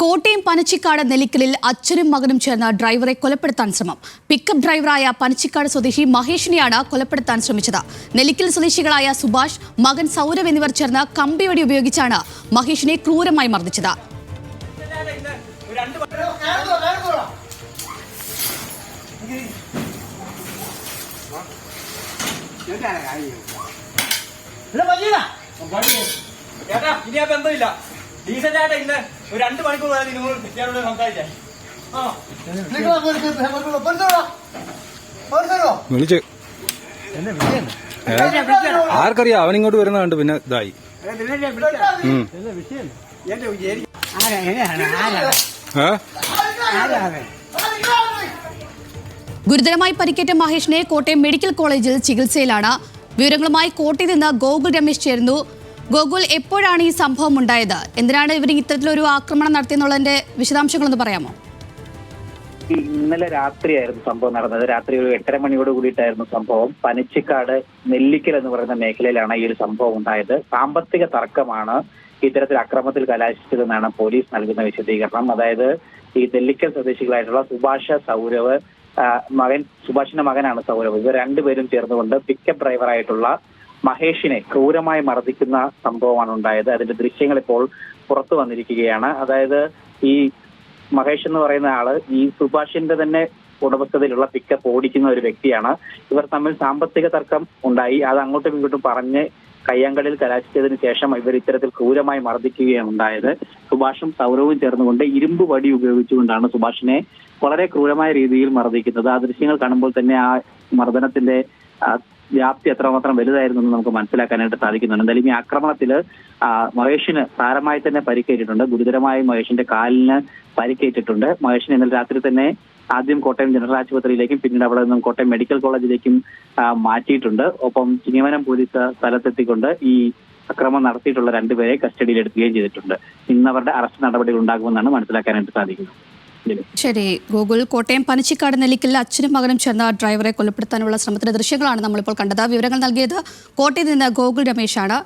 കോട്ടയം പനച്ചിക്കാട് നെല്ലിക്കലിൽ അച്ഛനും മകനും ചേർന്ന് ഡ്രൈവറെ കൊലപ്പെടുത്താൻ ശ്രമം. പിക്കപ്പ് ഡ്രൈവറായ പനച്ചിക്കാട് സ്വദേശി മഹേഷിനെയാണ് കൊലപ്പെടുത്താൻ ശ്രമിച്ചത്. നെല്ലിക്കൽ സ്വദേശികളായ സുഭാഷ്, മകൻ സൗരവ് എന്നിവർ ചേർന്ന് കമ്പിവടി ഉപയോഗിച്ചാണ് മഹേഷിനെ ക്രൂരമായി മർദ്ദിച്ചത്. ഡീസന്റായിട്ട് ഇന്ന് ഒരു 2 മണിക്കൂർ വരെ നിങ്ങൾ സംസാരിച്ചേ. ആർക്കറിയാം, അവനിങ്ങോട്ട് വരുന്ന കണ്ട് പിന്നെ ഇതായി. ഗുരുതരമായി പരിക്കേറ്റ മഹേഷിനെ കോട്ടയം മെഡിക്കൽ കോളേജിൽ ചികിത്സയിലാണ്. വിവരങ്ങളുമായി കോട്ടയത്ത് നിന്ന് ഗോകുൽ രമേശ് ചേരുന്നു. ഗോകുൽ, എപ്പോഴാണ് ഈ സംഭവം ഉണ്ടായത്? എന്തിനാണ് ഇവർ ഇത്തരത്തിലൊരു ആക്രമണം നടത്തിയെന്നുള്ളതിന്റെ വിശദാംശങ്ങളൊന്ന് പറയാമോ? ഇന്നലെ രാത്രിയായിരുന്നു സംഭവം നടന്നത്. രാത്രി ഒരു 8:30 മണിയോട് കൂടിയിട്ടായിരുന്നു സംഭവം. പനച്ചിക്കാട് നെല്ലിക്കൽ എന്ന് പറയുന്ന മേഖലയിലാണ് ഈ ഒരു സംഭവം ഉണ്ടായത്. സാമ്പത്തിക തർക്കമാണ് ഇത്തരത്തിൽ അക്രമത്തിൽ കലാശിച്ചതെന്നാണ് പോലീസ് നൽകുന്ന വിശദീകരണം. അതായത് ഈ നെല്ലിക്കൽ സ്വദേശികളായിട്ടുള്ള സുഭാഷ്, സൗരവ്, സുഭാഷിന്റെ മകനാണ് സൗരവ്. ഇവർ രണ്ടുപേരും ചേർന്നുകൊണ്ട് പിക്കപ്പ് ഡ്രൈവറായിട്ടുള്ള മഹേഷിനെ ക്രൂരമായി മർദ്ദിക്കുന്ന സംഭവമാണ് ഉണ്ടായത്. അതിന്റെ ദൃശ്യങ്ങൾ ഇപ്പോൾ പുറത്തു വന്നിരിക്കുകയാണ്. അതായത് ഈ മഹേഷ് എന്ന് പറയുന്ന ആള് ഈ സുഭാഷിന്റെ തന്നെ ഉടമസ്ഥതയിലുള്ള പിക്കപ്പ് ഓടിക്കുന്ന ഒരു വ്യക്തിയാണ്. ഇവർ തമ്മിൽ സാമ്പത്തിക തർക്കം ഉണ്ടായി. അത് അങ്ങോട്ടും ഇങ്ങോട്ടും പറഞ്ഞ് കയ്യാങ്കളിൽ കലാശിച്ചതിന് ശേഷം ഇവർ ഇത്തരത്തിൽ ക്രൂരമായി മർദ്ദിക്കുകയാണ് ഉണ്ടായത്. സുഭാഷും സൗരവും ചേർന്നുകൊണ്ട് ഇരുമ്പ് വടി ഉപയോഗിച്ചുകൊണ്ടാണ് സുഭാഷിനെ വളരെ ക്രൂരമായ രീതിയിൽ മർദ്ദിക്കുന്നത്. ആ ദൃശ്യങ്ങൾ കാണുമ്പോൾ തന്നെ ആ മർദ്ദനത്തിന്റെ വ്യാപ്തി എത്രമാത്രം വലുതായിരുന്നു എന്ന് നമുക്ക് മനസ്സിലാക്കാനായിട്ട് സാധിക്കുന്നുണ്ട്. എന്തായാലും ഈ ആക്രമണത്തിൽ മഹേഷിന് സാരമായി തന്നെ പരിക്കേറ്റിട്ടുണ്ട്. ഗുരുതരമായി മഹേഷിന്റെ കാലിന് പരിക്കേറ്റിട്ടുണ്ട്. മഹേഷിനെ ഇന്നലെ രാത്രി തന്നെ ആദ്യം കോട്ടയം ജനറൽ ആശുപത്രിയിലേക്കും പിന്നീട് അവിടെ നിന്നും കോട്ടയം മെഡിക്കൽ കോളേജിലേക്കും മാറ്റിയിട്ടുണ്ട്. ഒപ്പം ചിങ്ങവനം പോലീസ് സ്ഥലത്തെത്തിക്കൊണ്ട് ഈ അക്രമം നടത്തിയിട്ടുള്ള 2 പേരെ കസ്റ്റഡിയിലെടുക്കുകയും ചെയ്തിട്ടുണ്ട്. ഇന്ന് അവരുടെ അറസ്റ്റ് നടപടികൾ ഉണ്ടാകുമെന്നാണ് മനസ്സിലാക്കാനായിട്ട് സാധിക്കുന്നത്. ശരി ഗോകുൽ, കോട്ടയം പനച്ചിക്കാട് നെല്ലിക്കലിൽ അച്ഛനും മകനും ചേർന്ന ഡ്രൈവറെ കൊലപ്പെടുത്താനുള്ള ശ്രമത്തിന്റെ ദൃശ്യങ്ങളാണ് നമ്മളിപ്പോൾ കണ്ടത്. വിവരങ്ങൾ നൽകിയത് കോട്ടയത്ത് നിന്ന് ഗോകുൽ രമേശാണ്.